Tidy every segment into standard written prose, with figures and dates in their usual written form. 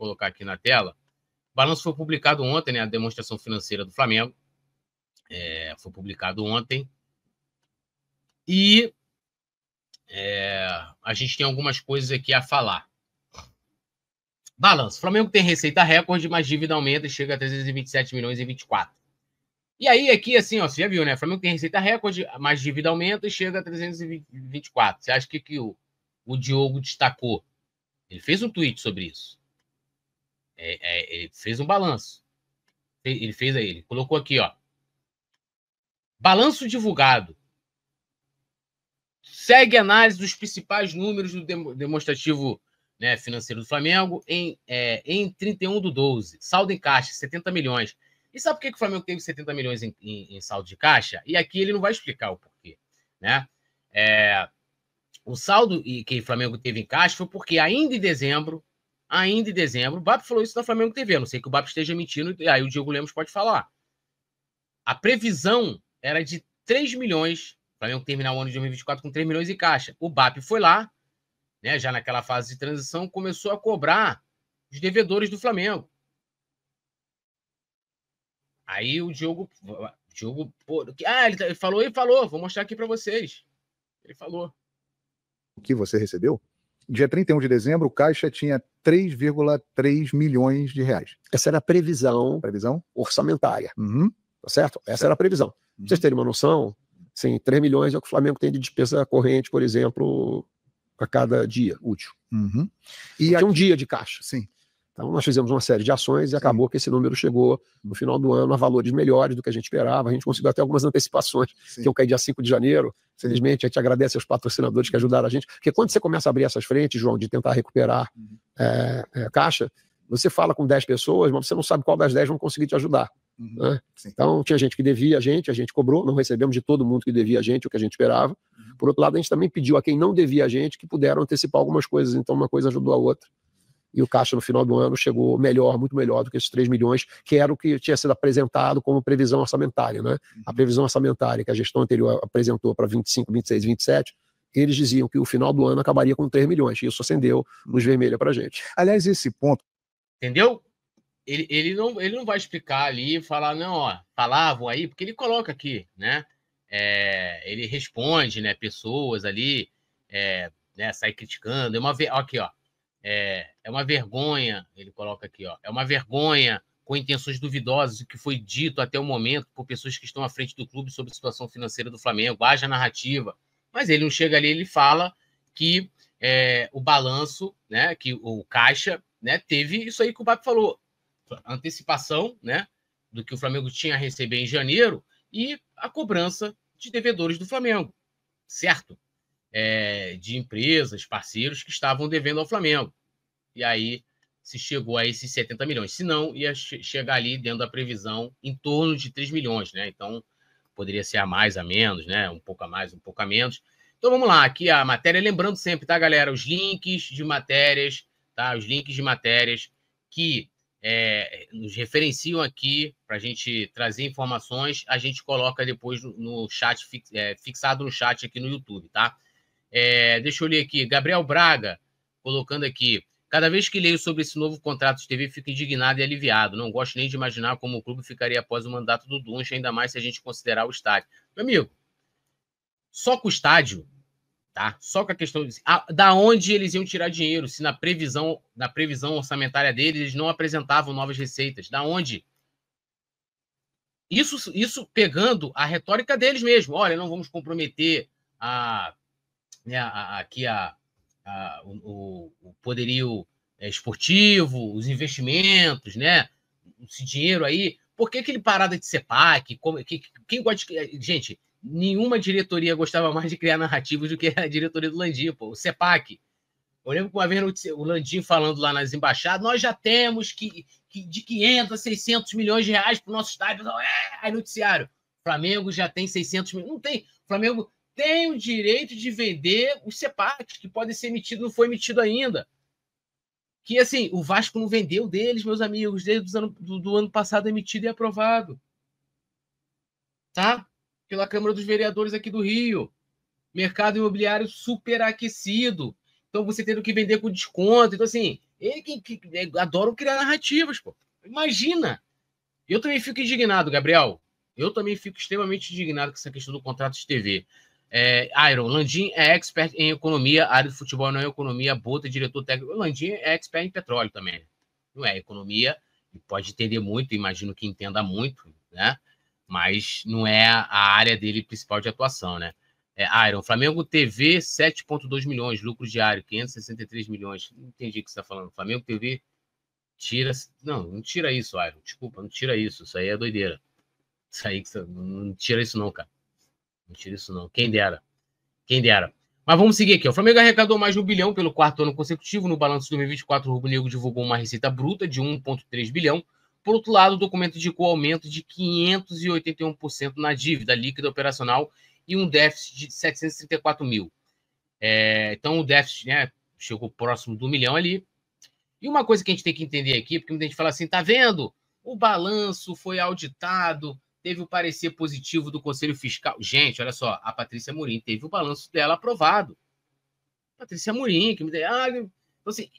colocar aqui na tela. O balanço foi publicado ontem, né? A demonstração financeira do Flamengo. Foi publicado ontem. E a gente tem algumas coisas aqui a falar. Balanço. O Flamengo tem receita recorde, mas dívida aumenta e chega a 327 milhões e 24. E aí, aqui, assim, ó, você já viu, né? O Flamengo tem receita recorde, mas dívida aumenta e chega a 324. Você acha que o Diogo destacou? Ele fez um tweet sobre isso. Ele fez um balanço. Ele colocou aqui, ó. Balanço divulgado. Segue a análise dos principais números do demonstrativo, né, financeiro do Flamengo em 31/12. Saldo em caixa, 70 milhões. E sabe por que o Flamengo teve 70 milhões em saldo de caixa? E aqui ele não vai explicar o porquê, né? O saldo que o Flamengo teve em caixa foi porque ainda em dezembro, o BAP falou isso na Flamengo TV. Não sei que o BAP esteja mentindo, e aí o Diego Lemos pode falar. A previsão era de 3 milhões, o Flamengo terminar o ano de 2024 com 3 milhões em caixa. O BAP foi lá, né, já naquela fase de transição, começou a cobrar os devedores do Flamengo. Aí o Diogo ele falou, vou mostrar aqui para vocês. Ele falou. O que você recebeu? Dia 31 de dezembro, o caixa tinha 3,3 milhões de reais. Essa era a previsão orçamentária. Tá certo? Essa era a previsão. Pra vocês terem uma noção, sim, 3 milhões é o que o Flamengo tem de despesa corrente, por exemplo, a cada dia útil. E aqui, um dia de caixa. Sim. Então, nós fizemos uma série de ações e acabou que esse número chegou no final do ano a valores melhores do que a gente esperava. A gente conseguiu até algumas antecipações, que eu caí dia 5 de janeiro. Felizmente, a gente agradece aos patrocinadores que ajudaram a gente. Porque quando você começa a abrir essas frentes, João, de tentar recuperar caixa, você fala com 10 pessoas, mas você não sabe qual das 10 vão conseguir te ajudar. Né? Então, tinha gente que devia a gente cobrou, não recebemos de todo mundo que devia a gente o que a gente esperava. Por outro lado, a gente também pediu a quem não devia a gente que puderam antecipar algumas coisas, então uma coisa ajudou a outra. E o caixa no final do ano chegou melhor, muito melhor do que esses 3 milhões, que era o que tinha sido apresentado como previsão orçamentária, né? A previsão orçamentária que a gestão anterior apresentou para 25, 26 e 27, eles diziam que o final do ano acabaria com 3 milhões, e isso acendeu luz vermelha para a gente. Aliás, esse ponto... Entendeu? Ele não vai explicar ali e falar, não, ó, falavam aí, porque ele coloca aqui, né? Ele responde, né, pessoas ali, né, sai criticando. Aqui, ó. É uma vergonha, ele coloca aqui, ó, é uma vergonha com intenções duvidosas o que foi dito até o momento por pessoas que estão à frente do clube sobre a situação financeira do Flamengo, haja narrativa. Mas ele não chega ali, ele fala que o balanço, né, que o caixa, né, teve isso aí que o BAP falou, antecipação, né, do que o Flamengo tinha a receber em janeiro e a cobrança de devedores do Flamengo, certo? De empresas, parceiros que estavam devendo ao Flamengo. E aí se chegou a esses 70 milhões. Se não, ia chegar ali dentro da previsão em torno de 3 milhões, né? Então, poderia ser a mais, a menos, né? Um pouco a mais, um pouco a menos. Então, vamos lá. Aqui a matéria. Lembrando sempre, tá, galera? Os links de matérias, tá? Os links de matérias que nos referenciam aqui para a gente trazer informações, a gente coloca depois no chat, fixado no chat aqui no YouTube, tá? Deixa eu ler aqui. Gabriel Braga, colocando aqui. Cada vez que leio sobre esse novo contrato de TV, fico indignado e aliviado. Não gosto nem de imaginar como o clube ficaria após o mandato do Duncha, ainda mais se a gente considerar o estádio. Meu amigo, só com o estádio, tá? Só com a questão da onde eles iam tirar dinheiro, se na previsão orçamentária deles eles não apresentavam novas receitas. Da onde? Isso pegando a retórica deles mesmo. Olha, não vamos comprometer o poderio esportivo, os investimentos, né? Esse dinheiro aí. Por que aquele parada de CEPAC? Quem gosta de... Gente, nenhuma diretoria gostava mais de criar narrativas do que a diretoria do Landim, pô. O CEPAC. Eu lembro que uma vez o Landim falando lá nas embaixadas, nós já temos de 500 a 600 milhões de reais para o nosso estádio. Aí noticiário. Flamengo já tem 600 milhões. Não tem. Flamengo tem o direito de vender os CEPACs, que podem ser emitidos, não foi emitido ainda. Que, assim, o Vasco não vendeu deles, meus amigos, desde do ano passado emitido e aprovado. Tá? Pela Câmara dos Vereadores aqui do Rio. Mercado imobiliário superaquecido. Então, você tendo que vender com desconto. Então, assim, adoram criar narrativas, pô. Imagina! Eu também fico indignado, Gabriel. Eu também fico extremamente indignado com essa questão do contrato de TV. Iron, Landim é expert em economia, área de futebol não é economia, Bota, diretor técnico. O Landim é expert em petróleo também. Não é economia, pode entender muito, imagino que entenda muito, né? Mas não é a área dele principal de atuação, né? Iron, Flamengo TV, 7,2 milhões, lucro diário, 563 milhões. Não entendi o que você está falando. Flamengo TV, tira... Não tira isso, Iron. Desculpa, não tira isso. Isso aí é doideira. Isso aí, não tira isso não, cara. Não tira isso não. Quem dera. Quem dera. Mas vamos seguir aqui. O Flamengo arrecadou mais de 1 bilhão pelo quarto ano consecutivo. No balanço de 2024, o Rubro Negro divulgou uma receita bruta de 1,3 bilhão. Por outro lado, o documento indicou aumento de 581% na dívida líquida operacional e um déficit de 734 mil. Então, o déficit, né, chegou próximo do 1 milhão ali. E uma coisa que a gente tem que entender aqui, porque muita gente fala assim, tá vendo? O balanço foi auditado, teve o parecer positivo do Conselho Fiscal. Gente, olha só, a Patrícia Amorim teve o balanço dela aprovado. Patrícia Amorim, que me deu... então, assim,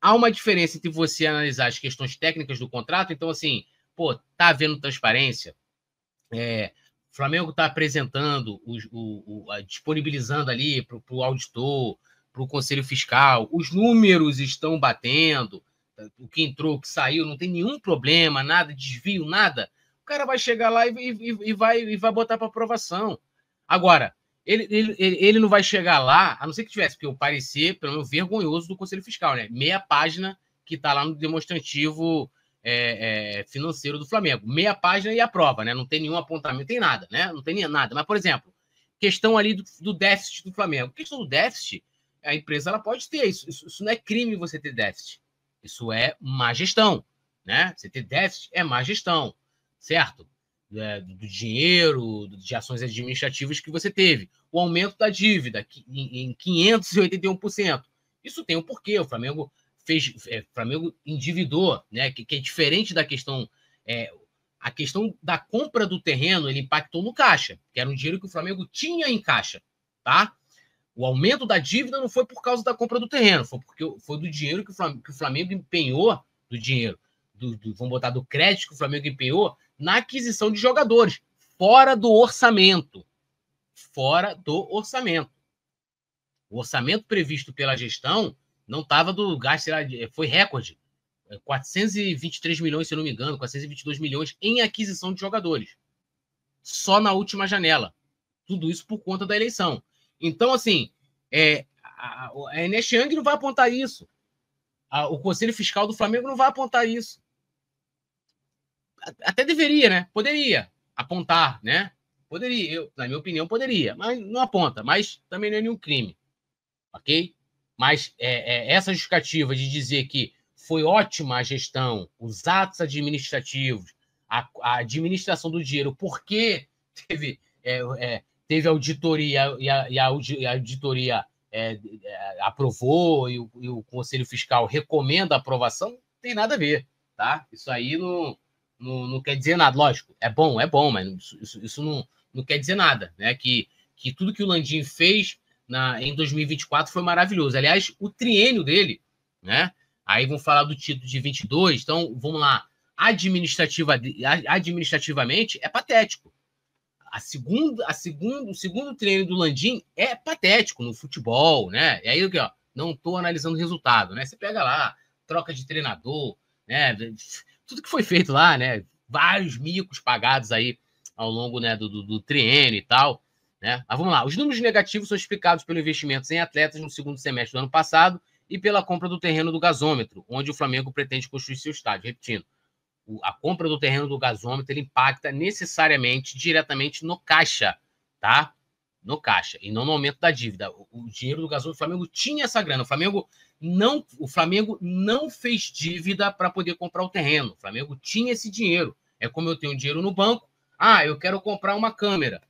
há uma diferença entre você analisar as questões técnicas do contrato. Então, assim, pô, tá havendo transparência. O Flamengo está apresentando, disponibilizando ali para o auditor, para o Conselho Fiscal, os números estão batendo, o que entrou, o que saiu, não tem nenhum problema, nada, desvio, nada. O cara vai chegar lá e vai botar para aprovação. Agora, ele não vai chegar lá, a não ser que tivesse, porque o parecer, pelo menos, vergonhoso do Conselho Fiscal, né? Meia página que está lá no demonstrativo financeiro do Flamengo. Meia página e aprova, né? Não tem nenhum apontamento, não tem nada, né? Não tem nada. Mas, por exemplo, questão ali do déficit do Flamengo. Questão do déficit, a empresa ela pode ter. Isso não é crime você ter déficit. Isso é má gestão, né? Você ter déficit é má gestão, certo? Do dinheiro, de ações administrativas que você teve. O aumento da dívida em 581%. Isso tem um porquê. O Flamengo Flamengo endividou, né? Que é diferente da questão... a questão da compra do terreno, ele impactou no caixa, que era um dinheiro que o Flamengo tinha em caixa, tá? O aumento da dívida não foi por causa da compra do terreno, foi do dinheiro que o Flamengo empenhou, do dinheiro, vamos botar, do crédito que o Flamengo empenhou na aquisição de jogadores, fora do orçamento. Fora do orçamento. O orçamento previsto pela gestão não estava do gasto, foi recorde. 423 milhões, se eu não me engano, 422 milhões em aquisição de jogadores. Só na última janela. Tudo isso por conta da eleição. Então, assim, a Ernest Young não vai apontar isso. O Conselho Fiscal do Flamengo não vai apontar isso. Até deveria, né? Poderia apontar, né? Poderia, na minha opinião, poderia, mas não aponta. Mas também não é nenhum crime, ok? Mas essa justificativa de dizer que foi ótima a gestão, os atos administrativos, a administração do dinheiro, porque teve auditoria e a auditoria aprovou e o Conselho Fiscal recomenda a aprovação, não tem nada a ver, tá? Isso aí não quer dizer nada. Lógico, é bom, mas isso não quer dizer nada, né? Que tudo que o Landim fez em 2024 foi maravilhoso. Aliás, o triênio dele, né? Aí vamos falar do título de 22, então vamos lá. Administrativamente é patético. O segundo triênio do Landim é patético no futebol, né? E aí, ó, não estou analisando o resultado, né? Você pega lá, troca de treinador, né? Tudo que foi feito lá, né? Vários micos pagados aí ao longo, né, do triênio e tal, né? Mas vamos lá. Os números negativos são explicados pelo investimento em atletas no segundo semestre do ano passado e pela compra do terreno do gasômetro, onde o Flamengo pretende construir seu estádio. Repetindo, a compra do terreno do gasômetro ele impacta necessariamente, diretamente no caixa, tá? No caixa, e não no aumento da dívida. O dinheiro do gasômetro, o Flamengo tinha essa grana. O Flamengo não fez dívida para poder comprar o terreno. O Flamengo tinha esse dinheiro. É como eu tenho dinheiro no banco. Eu quero comprar uma câmera.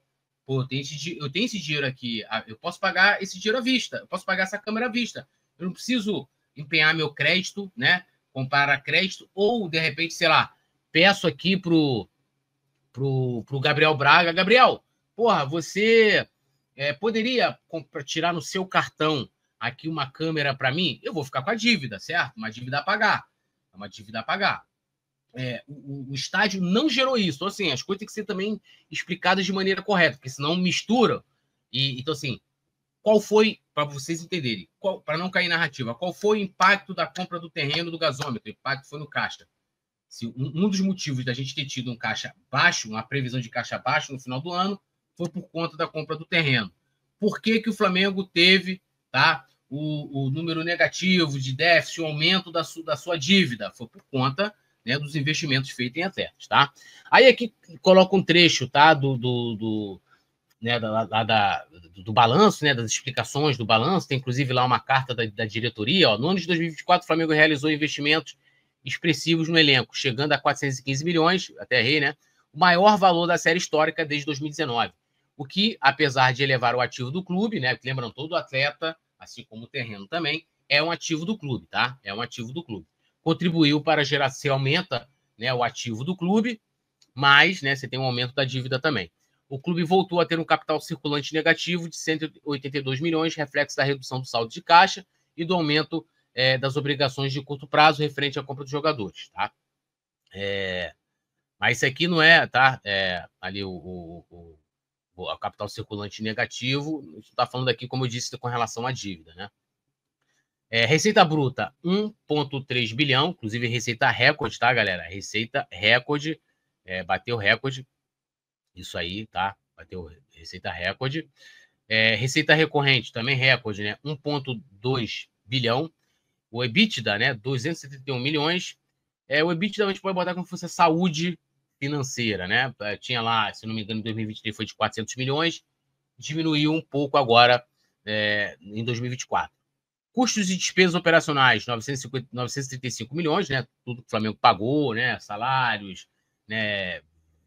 Pô, eu tenho esse dinheiro aqui. Eu posso pagar esse dinheiro à vista. Eu posso pagar essa câmera à vista. Eu não preciso empenhar meu crédito, né? Comprar a crédito, ou, de repente, sei lá, peço aqui pro Gabriel Braga. Gabriel, porra, você poderia tirar no seu cartão aqui uma câmera para mim, eu vou ficar com a dívida, certo? Uma dívida a pagar. Uma dívida a pagar. O estádio não gerou isso. Então, assim, as coisas têm que ser também explicadas de maneira correta, porque senão mistura. Então, assim, qual foi, para vocês entenderem, para não cair narrativa, qual foi o impacto da compra do terreno do gasômetro? O impacto foi no caixa. Um dos motivos da gente ter tido um caixa baixo, uma previsão de caixa baixo no final do ano, foi por conta da compra do terreno. Por que o Flamengo teve, tá, o número negativo de déficit, o aumento da sua dívida? Foi por conta, né, dos investimentos feitos em atletas, tá? Aí aqui coloca um trecho, tá, do balanço, né, das explicações do balanço, tem inclusive lá uma carta da diretoria, ó, no ano de 2024 o Flamengo realizou investimentos expressivos no elenco, chegando a 415 milhões, até errei, né, o maior valor da série histórica desde 2019, o que, apesar de elevar o ativo do clube, né, lembrando, todo atleta, assim como o terreno também, é um ativo do clube, tá? É um ativo do clube. Contribuiu para gerar, se aumenta, né, o ativo do clube, mas, né, você tem um aumento da dívida também. O clube voltou a ter um capital circulante negativo de 182 milhões, reflexo da redução do saldo de caixa e do aumento das obrigações de curto prazo referente à compra de jogadores, tá? Mas isso aqui não é, tá? Ali o capital circulante negativo, a gente está falando aqui, como eu disse, com relação à dívida, né? Receita bruta, 1,3 bilhão, inclusive receita recorde, tá, galera? Receita recorde, bateu recorde, isso aí, tá? Bateu receita recorde. Receita recorrente, também recorde, né? 1,2 bilhão. O EBITDA, né? 271 milhões. O EBITDA a gente pode botar como se fosse a saúde financeira, né? Tinha lá, se não me engano, em 2023 foi de 400 milhões, diminuiu um pouco agora em 2024. Custos e despesas operacionais, 935 milhões, né? Tudo que o Flamengo pagou, né? Salários, né?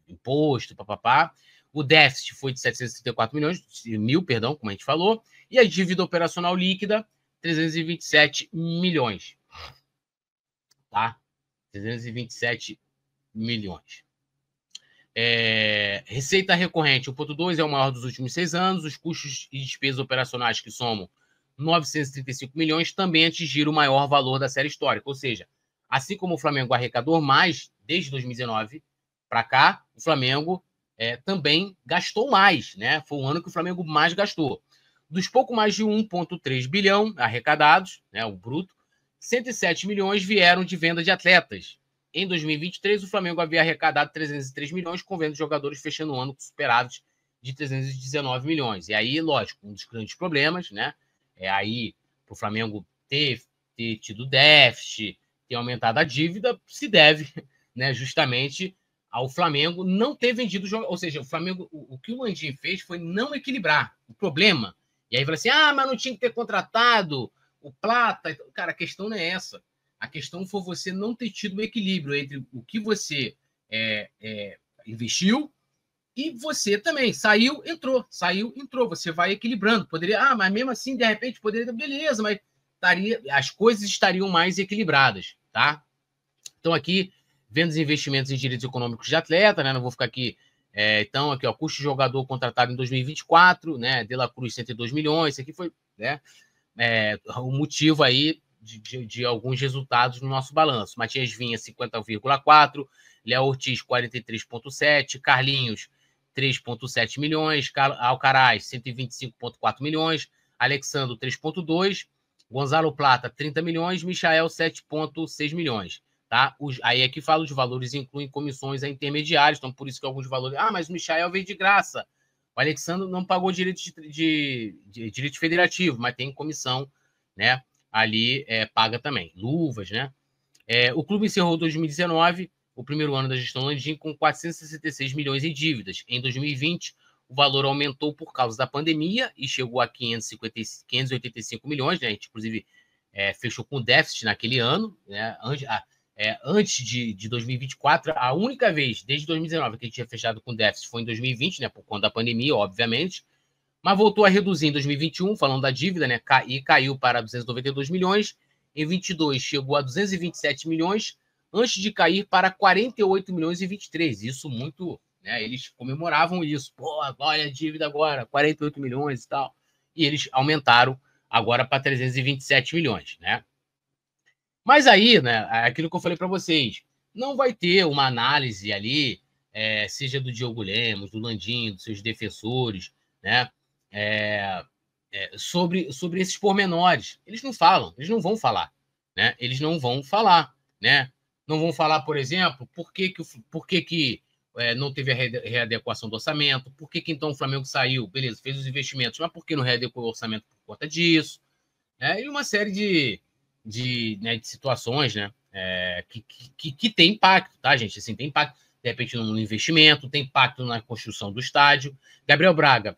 Imposto, papapá. O déficit foi de 734 mil, como a gente falou. E a dívida operacional líquida, 327 milhões. Tá? 327 milhões. Receita recorrente, 1,2 é o maior dos últimos 6 anos. Os custos e despesas operacionais, que somam 935 milhões, também atingiram o maior valor da série histórica. Ou seja, assim como o Flamengo arrecadou mais desde 2019 para cá, o Flamengo também gastou mais, né? Foi o ano que o Flamengo mais gastou. Dos pouco mais de 1,3 bilhão arrecadados, né, o bruto, 107 milhões vieram de venda de atletas. Em 2023, o Flamengo havia arrecadado 303 milhões, com venda de jogadores fechando o ano com superávit de 319 milhões. E aí, lógico, um dos grandes problemas, né? Aí, para o Flamengo ter tido déficit, ter aumentado a dívida, se deve, né, justamente ao Flamengo não ter vendido jogadores. Ou seja, o Flamengo, o que o Landim fez foi não equilibrar o problema. E aí fala assim, mas não tinha que ter contratado o Plata. Cara, a questão não é essa. A questão foi você não ter tido um equilíbrio entre o que você investiu e você também. Saiu, entrou. Você vai equilibrando. Poderia, mas mesmo assim, de repente, poderia, beleza, mas as coisas estariam mais equilibradas, tá? Então, aqui, vendo os investimentos em direitos econômicos de atleta, né? Não vou ficar aqui. Então, aqui, ó, custo de jogador contratado em 2024, né? De La Cruz, 102 milhões. Isso aqui foi, né? O motivo aí de alguns resultados no nosso balanço. Matias Vinha, 50,4, Léo Ortiz, 43,7, Carlinhos, 3,7 milhões, Alcaraz, 125,4 milhões, Alexandro, 3,2, Gonzalo Plata, 30 milhões, Michael, 7,6 milhões. Tá? Aí aqui fala os valores, incluem comissões a intermediários, então por isso que alguns valores... mas o Michael veio de graça. O Alexandre não pagou direito direito federativo, mas tem comissão, né? Ali paga também. Luvas, né? O clube encerrou 2019, o primeiro ano da gestão Landim, com 466 milhões em dívidas. Em 2020, o valor aumentou por causa da pandemia e chegou a 585 milhões, né? A gente, inclusive, fechou com déficit naquele ano, né? Antes de 2024, a única vez, desde 2019, que a gente tinha fechado com déficit foi em 2020, né, por conta da pandemia, obviamente, mas voltou a reduzir em 2021, falando da dívida, né, e caiu para 292 milhões, em 22 chegou a 227 milhões, antes de cair para 48 milhões e 23, isso muito, né, eles comemoravam isso, olha a dívida agora, 48 milhões e tal, e eles aumentaram agora para 327 milhões, né? Mas aí, né, aquilo que eu falei para vocês, não vai ter uma análise ali, seja do Diogo Lemos, do Landim, dos seus defensores, né, sobre esses pormenores. Eles não falam, eles não vão falar, né? Eles não vão falar, né? Não vão falar, por exemplo, por que não teve a readequação do orçamento, por que então o Flamengo saiu, beleza, fez os investimentos, mas por que não readequou o orçamento por conta disso? E uma série de situações, né, que tem impacto, tá, gente? Assim, tem impacto, de repente, no investimento, tem impacto na construção do estádio. Gabriel Braga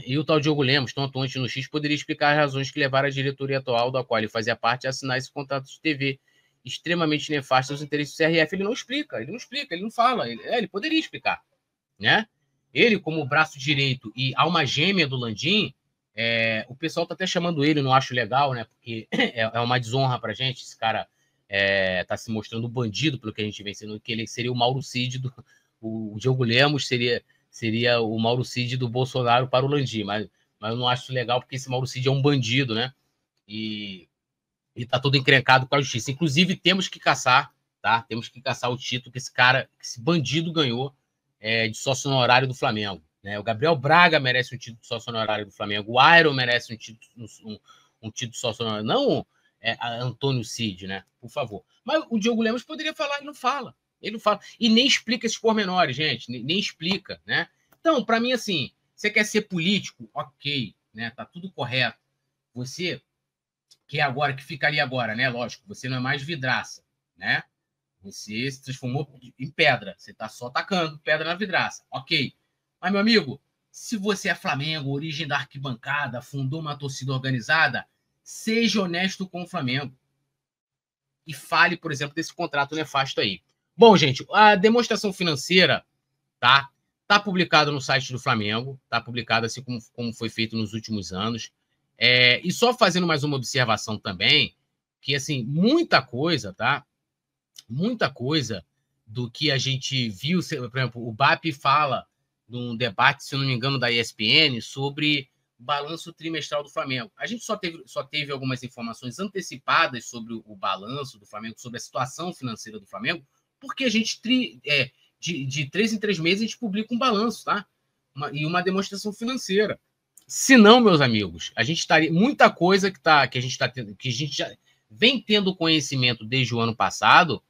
e o tal Diogo Lemos, tão atuante no X, poderia explicar as razões que levaram a diretoria atual, da qual ele fazia parte, a assinar esse contrato de TV extremamente nefasto aos interesses do CRF. Ele não explica, ele não fala. Ele poderia explicar, né? Ele, como braço direito e alma gêmea do Landim, o pessoal está até chamando ele, não acho legal, né? Porque é uma desonra para a gente. Esse cara está se mostrando bandido pelo que a gente vem sendo, que ele seria o Mauro Cid o Diogo Lemos seria o Mauro Cid do Bolsonaro para o Landim, mas eu não acho legal porque esse Mauro Cid é um bandido, né? E está todo encrencado com a justiça. Inclusive, temos que caçar, tá? Temos que caçar o título que esse bandido ganhou de sócio honorário do Flamengo. Né? O Gabriel Braga merece um título de sócio honorário do Flamengo. O Iron merece um título de sócio honorário. Não Antônio Cid, né? Por favor. Mas o Diogo Lemos poderia falar, ele não fala. Ele não fala. E nem explica esses pormenores, gente. Nem explica, né? Então, para mim, assim, você quer ser político? Ok, né? Tá tudo correto. Você que ficaria agora, né? Lógico, você não é mais vidraça, né? Você se transformou em pedra. Você está só tacando pedra na vidraça. Ok. Mas, meu amigo, se você é Flamengo, origem da arquibancada, fundou uma torcida organizada, seja honesto com o Flamengo. E fale, por exemplo, desse contrato nefasto aí. Bom, gente, a demonstração financeira tá publicada no site do Flamengo, tá publicada assim como foi feito nos últimos anos. E só fazendo mais uma observação também, que, assim, muita coisa, tá? Muita coisa do que a gente viu, por exemplo, o BAP fala num debate, se eu não me engano, da ESPN, sobre o balanço trimestral do Flamengo. A gente só teve algumas informações antecipadas sobre o balanço do Flamengo, sobre a situação financeira do Flamengo, porque a gente, de 3 em 3 meses, a gente publica um balanço, tá? E uma demonstração financeira. Se não, meus amigos, a gente estaria muita coisa que a gente está tendo, que a gente já vem tendo conhecimento desde o ano passado,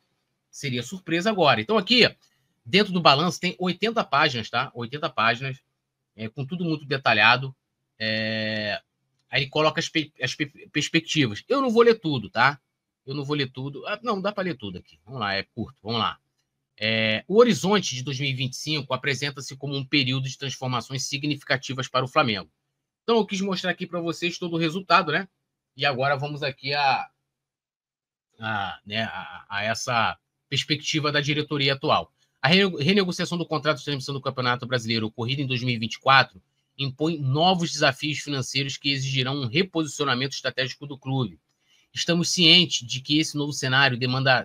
seria surpresa agora. Então, aqui, dentro do balanço, tem 80 páginas, tá? 80 páginas, com tudo muito detalhado. Aí ele coloca as perspectivas. Eu não vou ler tudo, tá? Eu não vou ler tudo. Não dá para ler tudo aqui. Vamos lá, é curto. Vamos lá. O horizonte de 2025 apresenta-se como um período de transformações significativas para o Flamengo. Então, eu quis mostrar aqui para vocês todo o resultado, né? E agora vamos aqui a essa perspectiva da diretoria atual. A renegociação do contrato de transmissão do Campeonato Brasileiro ocorrida em 2024 impõe novos desafios financeiros que exigirão um reposicionamento estratégico do clube. Estamos cientes de que esse novo cenário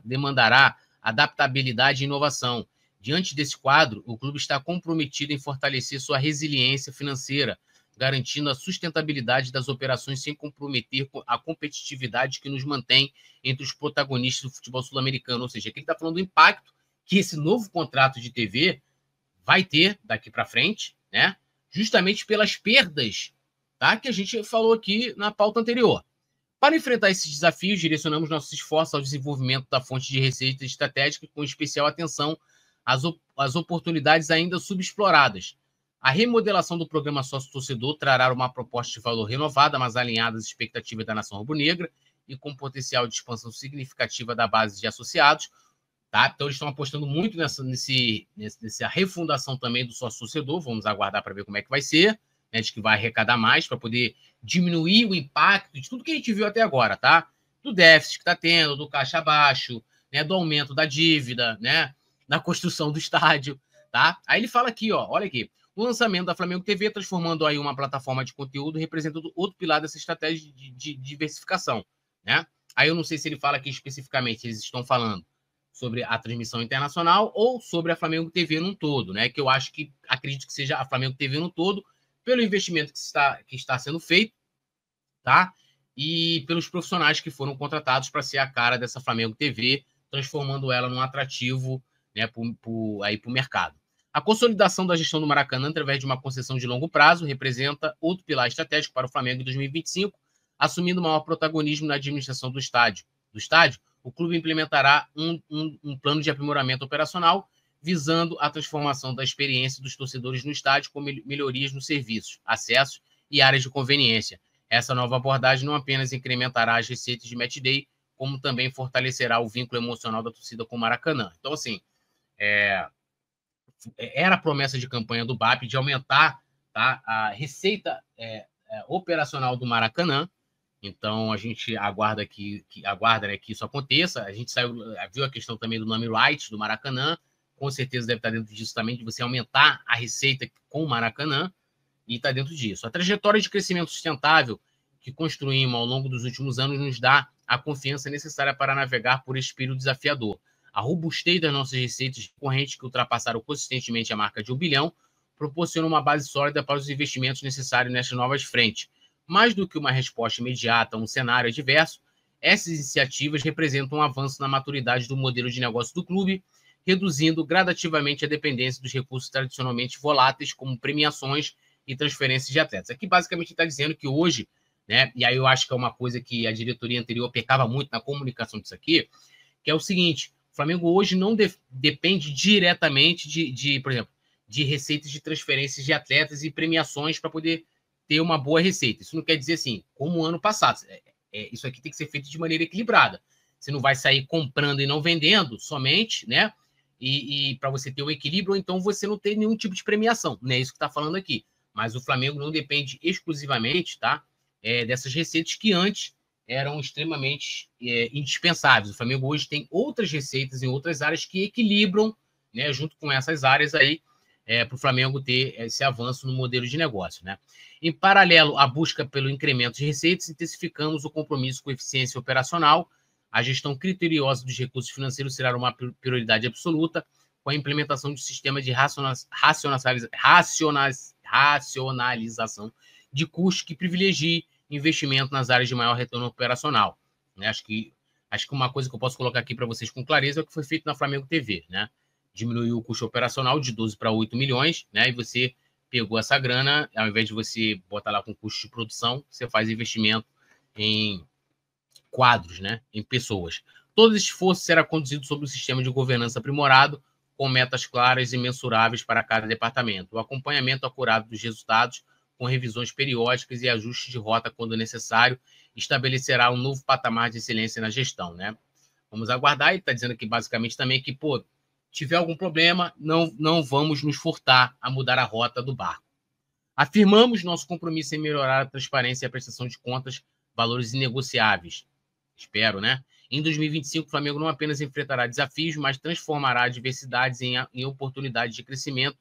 demandará adaptabilidade e inovação. Diante desse quadro, o clube está comprometido em fortalecer sua resiliência financeira, garantindo a sustentabilidade das operações sem comprometer a competitividade que nos mantém entre os protagonistas do futebol sul-americano. Ou seja, aqui ele está falando do impacto que esse novo contrato de TV vai ter daqui para frente, né? Justamente pelas perdas, tá? Que a gente falou aqui na pauta anterior. Para enfrentar esses desafios, direcionamos nossos esforços ao desenvolvimento da fonte de receita estratégica, com especial atenção às oportunidades ainda subexploradas. A remodelação do programa sócio-torcedor trará uma proposta de valor renovada, mas alinhada às expectativas da nação rubro-negra e com potencial de expansão significativa da base de associados. Tá? Então, eles estão apostando muito nessa refundação também do sócio-torcedor. Vamos aguardar para ver como é que vai ser, né? De que vai arrecadar mais para poder diminuir o impacto de tudo que a gente viu até agora, tá? Do déficit que está tendo, do caixa baixo, né? Do aumento da dívida, né? Da construção do estádio, tá? Aí ele fala aqui, ó, olha aqui. O lançamento da Flamengo TV, transformando aí uma plataforma de conteúdo, representando outro pilar dessa estratégia de diversificação, né? Aí eu não sei se ele fala aqui especificamente, eles estão falando sobre a transmissão internacional ou sobre a Flamengo TV num todo, né? Que eu acredito que seja a Flamengo TV no todo, pelo investimento que está sendo feito, tá? E pelos profissionais que foram contratados para ser a cara dessa Flamengo TV, transformando ela num atrativo, né, para o mercado. A consolidação da gestão do Maracanã através de uma concessão de longo prazo representa outro pilar estratégico para o Flamengo em 2025, assumindo maior protagonismo na administração do estádio. O clube implementará um plano de aprimoramento operacional visando a transformação da experiência dos torcedores no estádio com melhorias nos serviços, acessos e áreas de conveniência. Essa nova abordagem não apenas incrementará as receitas de match day, como também fortalecerá o vínculo emocional da torcida com o Maracanã. Então, assim, era a promessa de campanha do BAP de aumentar, tá, a receita operacional do Maracanã. Então, a gente aguarda, né, que isso aconteça. A gente viu a questão também do nome rights do Maracanã. Com certeza deve estar dentro disso também, de você aumentar a receita com o Maracanã, e está dentro disso. A trajetória de crescimento sustentável que construímos ao longo dos últimos anos nos dá a confiança necessária para navegar por esse período desafiador. A robustez das nossas receitas recorrentes, que ultrapassaram consistentemente a marca de 1 bilhão, proporciona uma base sólida para os investimentos necessários nessas novas frentes. Mais do que uma resposta imediata a um cenário adverso, essas iniciativas representam um avanço na maturidade do modelo de negócio do clube, reduzindo gradativamente a dependência dos recursos tradicionalmente voláteis, como premiações e transferências de atletas. Aqui, basicamente, está dizendo que hoje, né, e aí eu acho que é uma coisa que a diretoria anterior pecava muito na comunicação disso aqui, que é o seguinte: o Flamengo hoje não depende diretamente por exemplo, de receitas de transferências de atletas e premiações para poder ter uma boa receita. Isso não quer dizer assim, como o ano passado. Isso aqui tem que ser feito de maneira equilibrada. Você não vai sair comprando e não vendendo somente, né? E para você ter um equilíbrio, ou então você não ter nenhum tipo de premiação. Não é isso que está falando aqui. Mas o Flamengo não depende exclusivamente, tá, dessas receitas que antes eram extremamente indispensáveis. O Flamengo hoje tem outras receitas em outras áreas que equilibram, né, junto com essas áreas aí, para o Flamengo ter esse avanço no modelo de negócio, né? Em paralelo à busca pelo incremento de receitas, intensificamos o compromisso com eficiência operacional. A gestão criteriosa dos recursos financeiros será uma prioridade absoluta, com a implementação de um sistema de racionalização de custos que privilegie investimento nas áreas de maior retorno operacional. Né? Acho que uma coisa que eu posso colocar aqui para vocês com clareza é o que foi feito na Flamengo TV, né? Diminuiu o custo operacional de 12 para 8 milhões, né? E você pegou essa grana, ao invés de você botar lá com custo de produção, você faz investimento em quadros, né? Em pessoas. Todo esse esforço será conduzido sob um sistema de governança aprimorado, com metas claras e mensuráveis para cada departamento. O acompanhamento acurado dos resultados, com revisões periódicas e ajustes de rota quando necessário, estabelecerá um novo patamar de excelência na gestão, né? Vamos aguardar. Ele está dizendo aqui basicamente também que, tiver algum problema, não vamos nos furtar a mudar a rota do barco. Afirmamos nosso compromisso em melhorar a transparência e a prestação de contas, valores inegociáveis. Espero, né? Em 2025, o Flamengo não apenas enfrentará desafios, mas transformará adversidades em oportunidades de crescimento,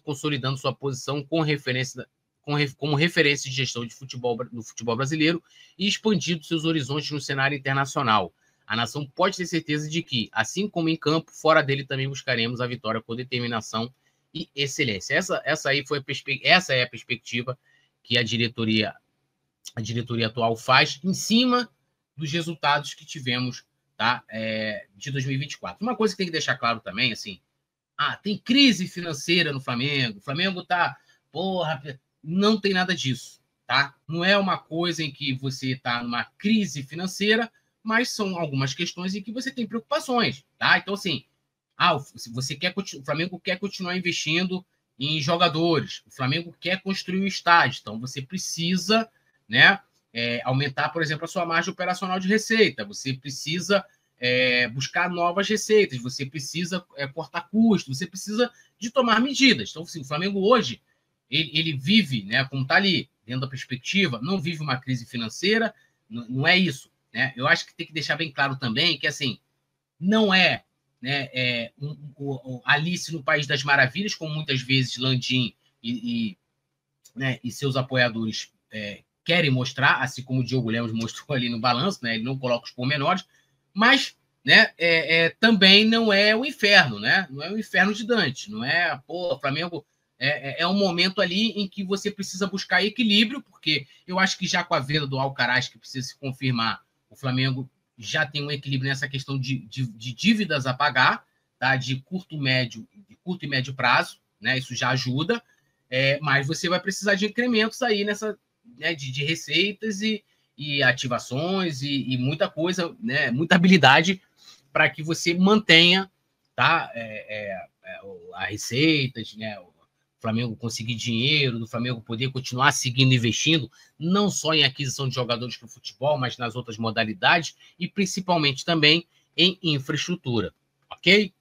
consolidando sua posição como referência de gestão de futebol no futebol brasileiro e expandindo seus horizontes no cenário internacional. A nação pode ter certeza de que, assim como em campo, fora dele também buscaremos a vitória com determinação e excelência. Essa é a perspectiva que a diretoria atual faz em cima dos resultados que tivemos, tá, de 2024. Uma coisa que tem que deixar claro também, assim, tem crise financeira no Flamengo, o Flamengo tá, não tem nada disso, tá? Não é uma coisa em que você tá numa crise financeira, mas são algumas questões em que você tem preocupações, tá? Então, assim, o Flamengo quer continuar investindo em jogadores, o Flamengo quer construir um estádio, então você precisa, né, aumentar, por exemplo, a sua margem operacional de receita, você precisa buscar novas receitas, você precisa cortar custos, você precisa de tomar medidas. Então, assim, o Flamengo hoje, ele vive, né, como está ali, dentro da perspectiva, não vive uma crise financeira, não é isso. Né? Eu acho que tem que deixar bem claro também que, assim, não é, né, Alice no País das Maravilhas, como muitas vezes Landim e seus apoiadores querem mostrar, assim como o Diogo Lemos mostrou ali no balanço, né? Ele não coloca os pormenores, mas, né, também não é o inferno, né? Não é o inferno de Dante, não é, o Flamengo é um momento ali em que você precisa buscar equilíbrio, porque eu acho que já com a venda do Alcaraz, que precisa se confirmar, o Flamengo já tem um equilíbrio nessa questão de dívidas a pagar, tá? De curto e médio prazo, né? Isso já ajuda, mas você vai precisar de incrementos aí nessa, né, de receitas e ativações e muita coisa, né? Muita habilidade para que você mantenha, tá? A receitas, né? O Flamengo conseguir dinheiro, do Flamengo poder continuar seguindo investindo, não só em aquisição de jogadores para o futebol, mas nas outras modalidades e principalmente também em infraestrutura, ok?